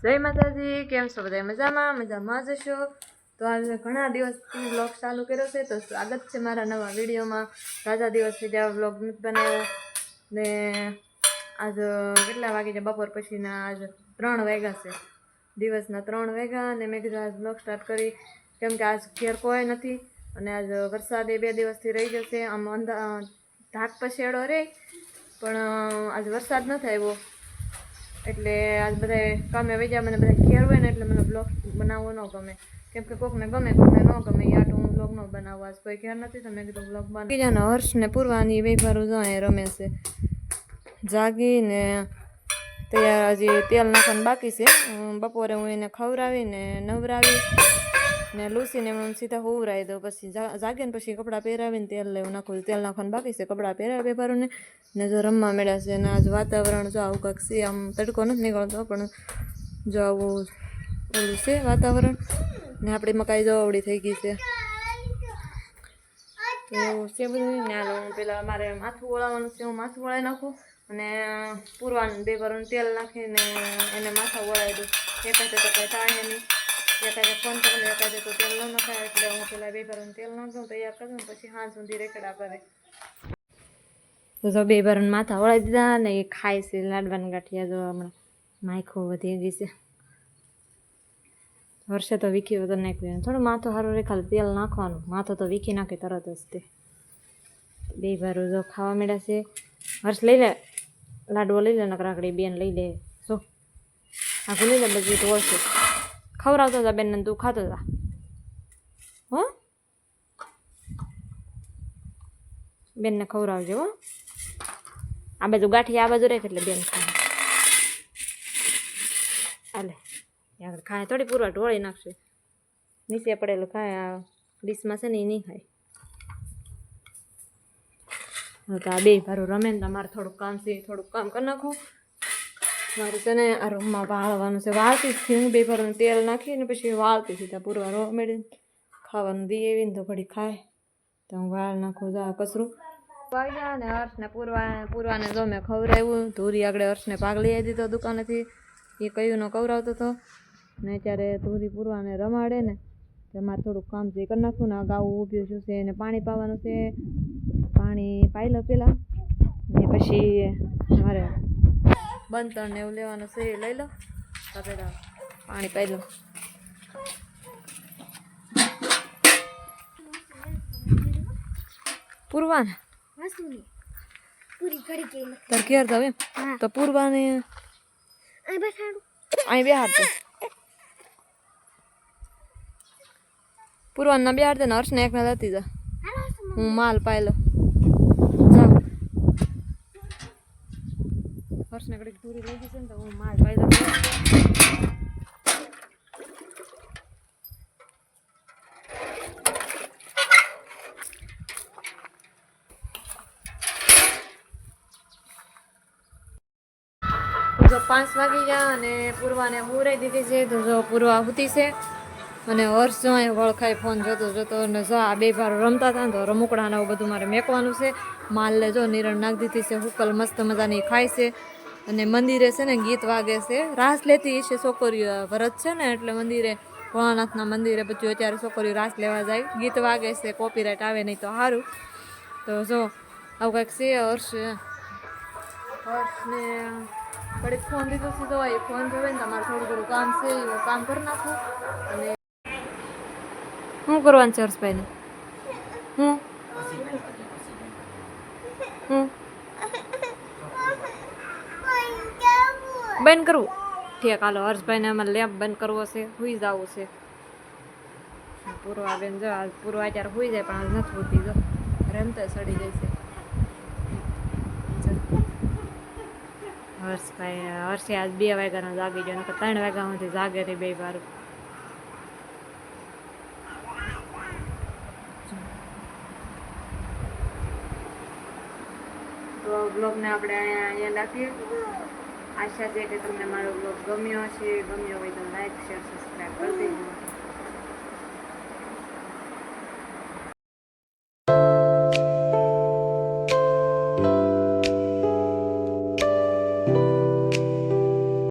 જય માતાજી, કેમ છો બધા? મજામાં જશો. તો આજે ઘણા દિવસથી વ્લોગ ચાલુ કર્યો છે, તો સ્વાગત છે મારા નવા વિડીયોમાં. તાજા દિવસથી જ્યાં વ્લોગ નથી બનાવ્યો ને આજ કેટલા વાગે છે? બપોર પછીના આજ 3 વાગ્યા છે, દિવસના 3 વાગ્યા. અને મેં કીધું આજ વ્લોગ સ્ટાર્ટ કરી, કેમ કે આજ ઘેર કોઈ નથી અને આજ વરસાદ 2 દિવસથી રહી જશે. આમ ઢાક પછેડો રહે પણ આજ વરસાદ નથી આવ્યો, એટલે આજ બધા કામે વહી મને બધા ઘેર હોય ને એટલે મને બ્લોગ બનાવવો ન ગમે, કેમ કે કોકને ગમે કોકને ન ગમે. યાર હું બ્લોગ ન બનાવવા, આજ કોઈ ઘેર નથી તો મેં કીધું બ્લોગ બનાવી. બીજાને હર્ષ ને પૂરવાની વેભારું જાય રમે છે, જાગીને તૈયાર. હજી તેલ નાખવાનું બાકી છે. બપોરે હું એને ખવડાવીને નવરાવી ને લૂસીને હું સીધા હોવરાવી દઉં, પછી જાગે ને પછી કપડાં પહેરાવીને તેલ લેવું નાખું. તેલ નાખવાનું બાકી છે, કપડાં પહેરાવે વેભારુંને ને જો રમવા મળ્યા છે. અને આજ વાતાવરણ જો આવું કાંક છે, આમ તડકો નથી નીકળતો પણ જો આવું ઓલું છે વાતાવરણ. ને આપણી મકાઈ જો અવળી થઈ ગઈ છે, તો એવું છે બધું. ને હાલો હું પેલા મારે માથું વળાવવાનું છે, હું માથું વળાવી નાખું અને પૂરવાનું વેભારું તેલ નાખીને એને માથા વળાવી દઉં. એકાદે તો કંઈ થાય નહીં, એકાદે ફોન કરીને એકાદે તો તેલ ન નખાય, એટલે હું પેલા વેભારું તેલ નાખું તૈયાર કરું પછી હાંજ સુધી રેકડા કરે. તો બે ભરણ માથા વળાવી દીધા ને એ ખાય છે લાડવાના ગાંઠિયા. જો હમણાં માખો વધી ગઈ છે. વર્ષે તો વીખી વગર નાખ્યું, થોડું માથું સારું રે, ખાલી તેલ નાખવાનું. માથું તો વીખી નાખે તરત જ તે. બે ભારું જો ખાવા મળ્યા છે. હર્ષ લઈ લે, લાડવો લઈ લે, નકરાકડી બેન લઈ લે. જો આખું લઈ લે, બધું તો ઓળશે. ખવડાવતો હતા બેનને, તું ખાતો હતા હો. બેનને ખવડાવજો હો. આ બાજુ ગાંઠી આ બાજુ રાખે એટલે બેન ખાય. હાલે આગળ ખાય, થોડી પૂરવા ઢોળી નાખશે. નીચે પડેલું ખાય, આ ડીશમાં છે ને એ નહીં ખાય. તો આ બે ભારું રમે ને તમારે થોડુંક કામ છે, થોડુંક કામ કરી નાખું. મારે છે ને આ રૂમમાં વાળવાનું છે, વાળતી જ હું બે ભારું તેલ નાખીને પછી વાળતી સીધા પૂરવા રોવા મેળવીને ખાવાનું દઈ આવીને તો ઘડી ખાય. તો હું વાળ નાખું જા કચરું વાગ્યા. અને હર્ષને પૂરવાને જો મેં ખવડાવ્યું. ધૂરી આગળ હર્ષને ભાગ લઈ આવી દીધો દુકાનેથી, એ કયું ન કવરાવતો હતો ને. ત્યારે ધૂરી પૂરવાને રમાડે ને તો મારે થોડુંક કામ છે કરી નાખું ને. આ ગાવું ઊભ્યું શું છે એને પાણી પાવાનું છે. પાણી પાઈ લો પેલા ને પછી મારે બંતણ ને એવું લેવાનું છે, એ લઈ લો. તો પેલા પાણી પાઈ લો. પૂરવાને તાર ઘેર તો એમ તો પૂરવાને અહીં બેહાડતો. પૂરવાના બેહાડતે ને હર્ષને એકને લેતી જા. હું માલ પાઈ લો જાઉં. હર્ષને ઘડીક દૂરી લઈ જશે ને તો હું માલ પાઈ દઉં. જો 5 વાગી ગયા અને પૂરવાને હુરાઈ દીધી છે. તો જો પૂરવા હુતી છે અને હર્ષ જો અહીં વળખાય ફોન જોતો અને જો આ બે ભાર રમતા હતા ને તો રમકડાને એવું બધું મારે મેકવાનું છે. માલને જો નિરણ નાખી દીધી છે, હુકલ મસ્ત મજાની ખાય છે. અને મંદિરે છે ને ગીત વાગે છે, રાસ લેતી છે છોકરીઓ. ભરત છે ને એટલે મંદિરે, ભોળાનાથના મંદિરે બધું અત્યારે છોકરીઓ રાસ લેવા જાય, ગીત વાગે છે. કોપીરાઇટ આવે નહીં તો સારું. તો જો આવું કંઈક છે. હર્ષને ઘડીક ફોન દીધો સીધો હોય, ફોન જોવે ને તમારે થોડું થોડું કામ છે, એવું કામ કરી નાખું. અને શું કરવાનું છે હર્ષભાઈને? હું બંધ કરવું? ઠીક હાલો, હર્ષભાઈને અમારે લેમ્પ બંધ કરવો છે, સુઈ જવું છે. પૂરવા બેન જો આજ પૂરવા અત્યારે સુઈ જાય પણ આજ નથી હોતી. જો રમતા સડી જાય છે હર્ષે આજ 2 વાગ્યાનો જાગી ગયો, 3 વાગ્યા સુધી જાગે રહી બે વાર. તો બ્લોગને આપણે અહીંયા રાખીએ. આશા છે કે તમને મારો બ્લોગ ગમ્યો હશે. ગમ્યો હોય તો લાઈક શેર સબસ્ક્રાઈબ કરી દેજો.